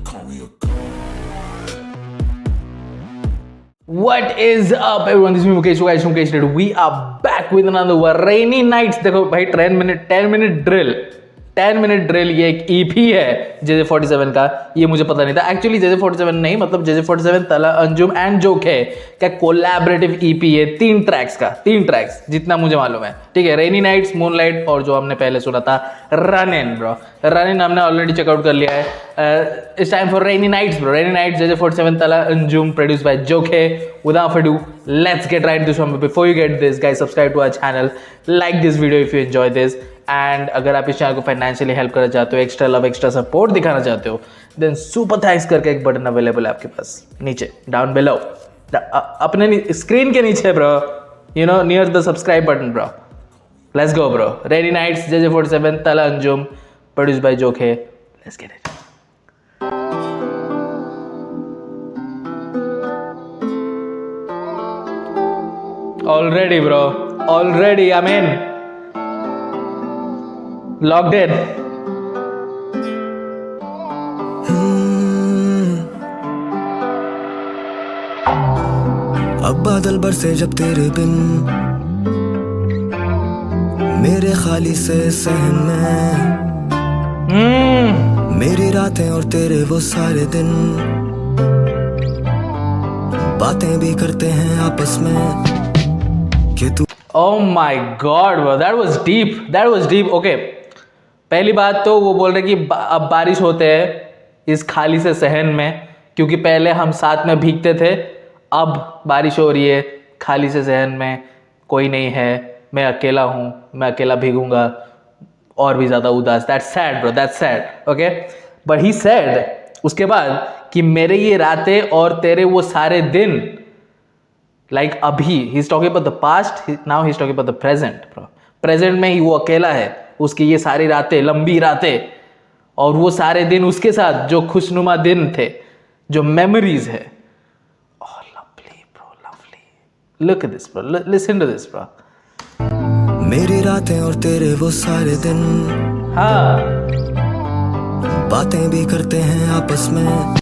call me a god. What is up everyone, this is me Mukesh, guys from Mukesh Redu. We are back with another one. Rainy Nights. देखो भाई 10 minute drill ये एक EP है JJ47 का. ये मुझे पता नहीं था एक्चुअली. JJ47 नहीं, मतलब JJ47 तला अंजुम एंड जोखे का कोलैबोरेटिव EP है. 3 ट्रैक्स जितना मुझे मालूम है. ठीक है, रेनी नाइट्स, मूनलाइट और जो हमने पहले सुना था run in bro. Run in हमने ऑलरेडी चेकआउट कर लिया है. It's time for rainy nights bro. Rainy nights JJ47 Talha Anjum produced by Jokhay. Without further ado, let's get right into this one. Before you get this, guys, subscribe to our channel, like this video if you enjoy this, and अगर आप इस channel को financially help करना चाहते हो, extra love, extra support दिखाना चाहते हो, देन सुपर थैंक्स करके एक बटन अवेलेबल है आपके पास नीचे, डाउन बिलो, अपने स्क्रीन के नीचे bro, you know, near the subscribe button bro. Let's go bro. Rainy nights JJ47 Talha Anjum produced by Jokhay. Let's get it. Already bro, already I'm in. Logged in. अब बादल बरसे जब तेरे बिन मेरे खाली से सहन में, मेरी रातें और तेरे वो सारे दिन बातें भी करते हैं आपस में कि तू. Oh my God bro, that was deep. Okay, पहली बात तो वो बोल रहे कि अब बारिश होते हैं इस खाली से सहन में, क्योंकि पहले हम साथ में भीगते थे, अब बारिश हो रही है खाली से सहन में, कोई नहीं है, मैं अकेला हूँ, मैं अकेला भीगूंगा और भी ज़्यादा उदास. That's sad bro, that's sad. Okay, but he said उसके बाद कि मेरे ये रातें और तेरे वो सारे दिन, like अभी, he's talking about the past, now he's talking about the present bro. Present में ही वो अकेला है, उसकी ये सारी रातें, लंबी रातें और वो सारे दिन उसके साथ जो खुशनुमा दिन थे, जो मेमोरीज है. Oh lovely bro, lovely. Look at this bro, listen to this bro. मेरी रातें और तेरे वो सारे दिन, हाँ, बातें भी करते हैं आपस में,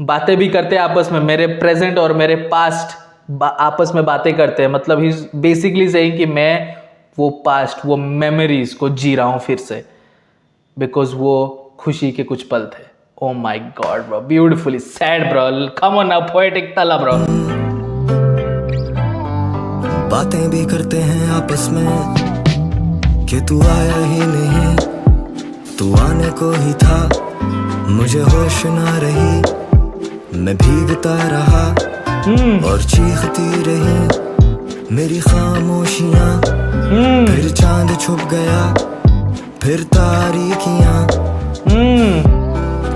बातें भी करते हैं आपस में. मेरे प्रेजेंट और मेरे पास्ट आपस में बातें करते हैं. मतलब ही बेसिकली सेइंग कि मैं वो पास्ट, वो मेमोरीज को जी रहा हूँ फिर से, बिकॉज वो खुशी के कुछ पल थे. Oh my god bro, beautifully sad bro. Come on now, poetic Talha bro. बातें भी करते हैं आपस में कि तू आया ही नहीं, तू आने को ही था, मुझे होश ना रही, मैं भीगता रहा और चीखती रही मेरी खामोशियां. फिर चांद छुप गया, फिर तारीकियां.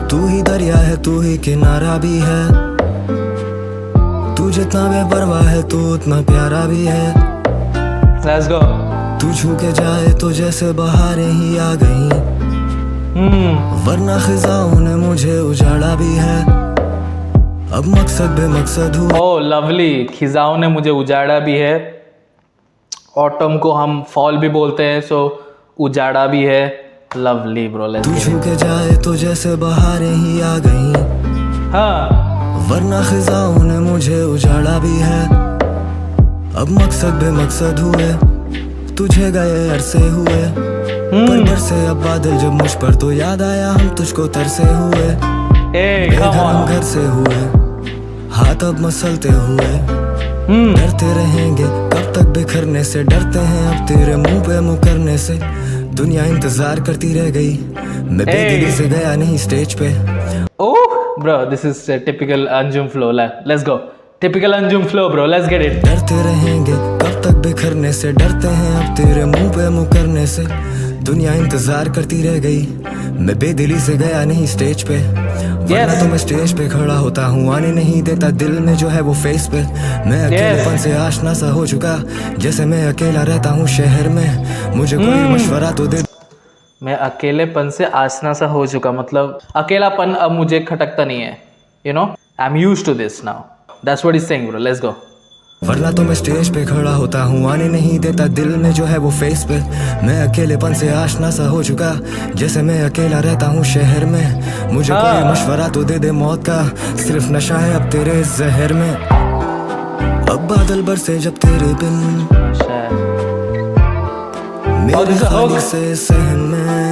तू ही दरिया है, तू ही किनारा भी है, तू जितना बेपरवाह है तू उतना प्यारा भी है. Let's go. तू छू के जाए तो जैसे बहारें ही आ गई, वरना खिजाओं ने मुझे उजाड़ा भी है. अब मकसद बेमकसद हुआ. Oh lovely. खिजाओं ने मुझे उजाड़ा भी है. ऑटम को हम फॉल भी बोलते हैं, सो उजाड़ा भी है. Lovely bro. तू छू के जाए तो जैसे बहारें ही आ गई, हाँ, वरना खिजाओं ने मुझे उजाड़ा भी है. अब मकसद बेमकसद हुए, तुझे गए अरसे हुए, पर बरसे अब बादल जब मुझ पर तो याद आया हम तुझको तरसे हुए. बेघर घर से हुए, हाथ अब मसलते हुए, डरते रहेंगे कब तक बिखरने से, डरते हैं अब तेरे मुंह पे मुकरने से. दुनिया इंतजार करती रह गई, मैं बेदिली से गया नहीं स्टेज पे. Oh bro, this is typical Anjum flow. Let's go. Typical Anjum flow bro, let's get it. डरते रहेंगे कब तक बिखरने से, डरते हैं अब तेरे मुंह पे मुकरने से. दुनिया इंतजार करती रह गई, मैं बेदिली से गया नहीं स्टेज पे. वरना तो मैं स्टेज पे खड़ा होता हूँ, आने नहीं देता दिल में जो है वो फेस पे. मैं अकेलेपन से आशना सा हो चुका, जैसे मैं अकेला रहता हूँ शहर में, मुझे कोई मशवरा तो दे. मैं अकेलेपन से आसना सा हो चुका, मतलब अकेलापन अब मुझे खटकता नहीं है. You know, I am used to this now. That's what is saying bro. Let's go. वरना तो मैं स्टेज पे खड़ा होता हूँ, आने नहीं देता दिल में जो है वो फेस पे। मैं अकेलेपन से आशना सा हो चुका, जैसे मैं अकेला रहता हूँ शहर में। मुझे कोई मशवरा तो दे दे मौत का, सिर्फ नशा है अब तेरे जहर में। अब बादल बरसे जब तेरे बिन, मेरे खाली से सहन में,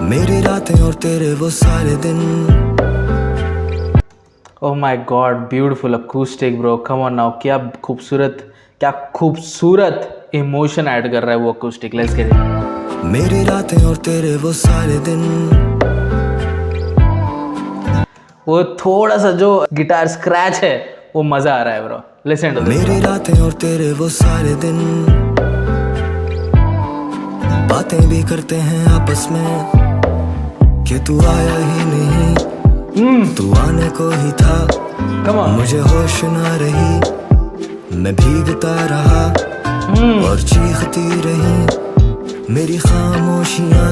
मेरी रातें और तेरे वो सारे दिन। Oh my God, beautiful acoustic bro, come on now. क्या खूबसूरत इमोशन ऐड कर रहा है वो अकूस्टिक। Let's get it. मेरी रातें और तेरे वो सारे दिन। वो थोड़ा सा जो गिटार स्क्रैच है वो मजा आ रहा है ब्रो। Listen to this. मेरी रातें और तेरे वो सारे दिन, बातें भी करते हैं आपस में कि तू आया ही नहीं, तू आने को ही था। Come on. मुझे होश ना रही, मैं भीगता रहा और चीखती रही मेरी खामोशियाँ।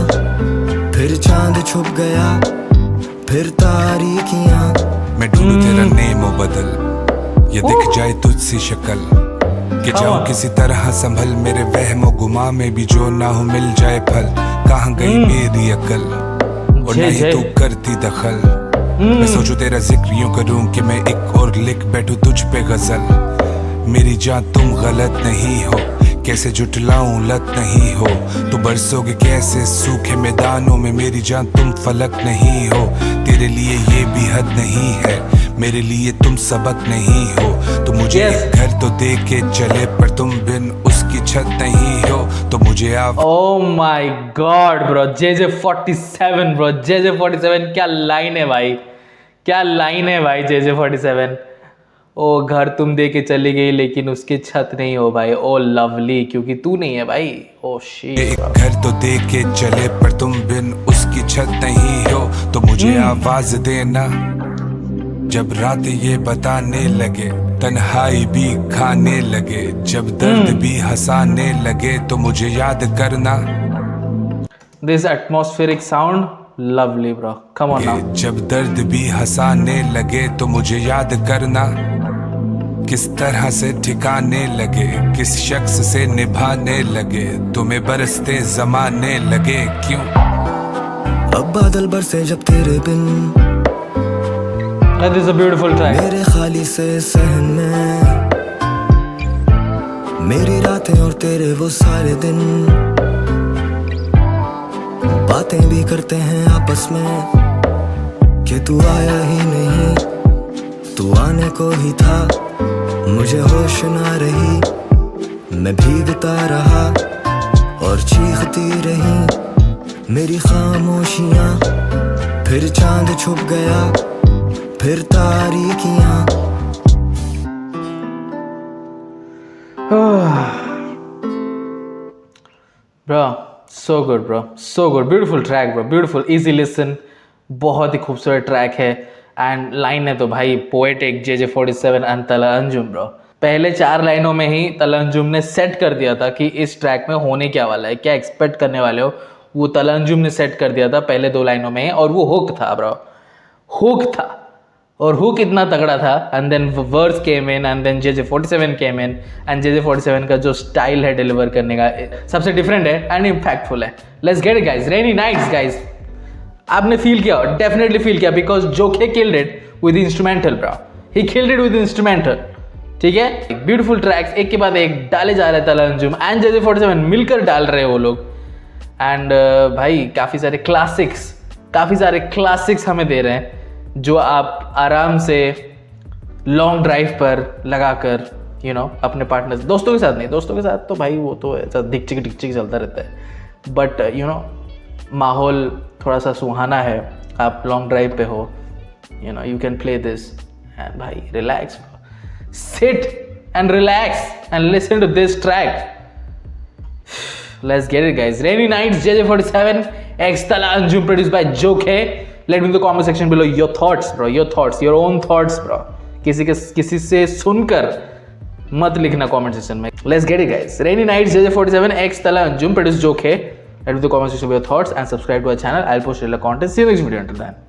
फिर चांद छुप गया, फिर तारीकियाँ। मैं ढूंढूं तेरा नेमो बदल, ये दिख जाए तुझसी शक्ल, कि जाऊं किसी तरह संभल मेरे वहमो गुमा में भी जो ना हो मिल जाए फल। कहाँ गई मेरी अकल और नहीं तू करती दखल। मैं सोचूं तेरा जिक्र यूं करूं कि मैं एक और लिख बैठूं तुझ पे गजल। मेरी जान तुम गलत नहीं हो, कैसे जुटलाऊं लत नहीं हो। तू बरसोगे कैसे सूखे मैदानों में, मेरी जान तुम फलक नहीं हो। तेरे लिए ये भी हद नहीं है, मेरे लिए तुम सबक नहीं हो। तो मुझे एक घर तो दे के चले, पर तुम बिन उसकी छत नहीं हो। तो मुझे आप oh my God bro, JJ47 bro, JJ47 क्या लाइन है भाई, क्या लाइन है भाई JJ47। ओ घर तुम दे के चली गई लेकिन उसकी छत नहीं हो भाई। ओ लवली, क्योंकि तू नहीं है भाई। Oh shit. एक घर तो दे के चले, पर तुम बिन उसकी छत नहीं हो। तो मुझे आवाज देना जब रात ये बताने लगे, तन्हाई भी खाने लगे, जब दर्द भी हंसाने लगे। तो मुझे याद करना this atmospheric sound, lovely bro, come on now. जब दर्द भी हंसाने लगे, तो मुझे याद करना किस तरह से ठिकाने लगे, किस शख्स से निभाने लगे, तुम्हें बरसते जमाने लगे क्यों। अब बादल बरसे जब तेरे बिन, That is a beautiful track. मेरे खाली से सहन में, मेरी रातें और तेरे वो सारे दिन। बातें भी करते हैं आपस में कि तू आया ही नहीं, तू आने को ही था। मुझे होश ना रही, मैं भीगता रहा और चीखती रही मेरी खामोशियाँ। फिर चांद छुप गया, फिर तारीकियाँ। Bro, so good bro, so good, beautiful track bro, beautiful, easy listen, बहुत ही खूबसूरत ट्रैक है। एंड लाइन है तो भाई पोएटिक, JJ47 एंड तला अंजुम ब्रो। पहले 4 लाइनों में ही तला अंजुम ने सेट कर दिया था कि इस ट्रैक में होने क्या वाला है, क्या एक्सपेक्ट करने वाले हो। वो तला अंजुम ने सेट कर दिया था पहले 2 लाइनों में ही, और वो हुक था ब्रो, हुक था। और हुक इतना तगड़ा था, and then verse came in, and then JJ47 came in. And JJ47 का जो स्टाइल है डिलीवर करने का सबसे डिफरेंट है एंड इम्पैक्टफुल है। Let's get it guys, rainy nights guys. आपने फील किया, डेफिनेटली फील किया, बिकॉज जोखे killed it with instrumental bro, he killed it with instrumental. ठीक है, ब्यूटीफुल ट्रैक्स एक के बाद एक डाले जा रहे हैं तला अंजुम एंड JJ47 मिलकर डाल रहे हैं वो लोग। एंड भाई काफ़ी सारे क्लासिक्स हमें दे रहे हैं, जो आप आराम से लॉन्ग ड्राइव पर लगाकर अपने पार्टनर, दोस्तों के साथ नहीं, दोस्तों के साथ तो भाई वो तो ऐसा डिकचिक चलता रहता है, बट माहौल थोड़ा सा सुहाना है, आप लॉन्ग ड्राइव पे हो, you can play this and भाई relax, sit and relax and listen to this track. Let's get it guys, Rainy Nights, JJ47 x Tala Anjum, produced by Joke. Let me in the comment section below your thoughts bro, your own thoughts bro. किसी से सुनकर मत लिखना comment section में। Let's get it guys, Rainy Nights, JJ47 x Tala Anjum, produced Joke. Let me in the comment section below your thoughts and subscribe to our channel. I'll post regular content. See you next video. Until then.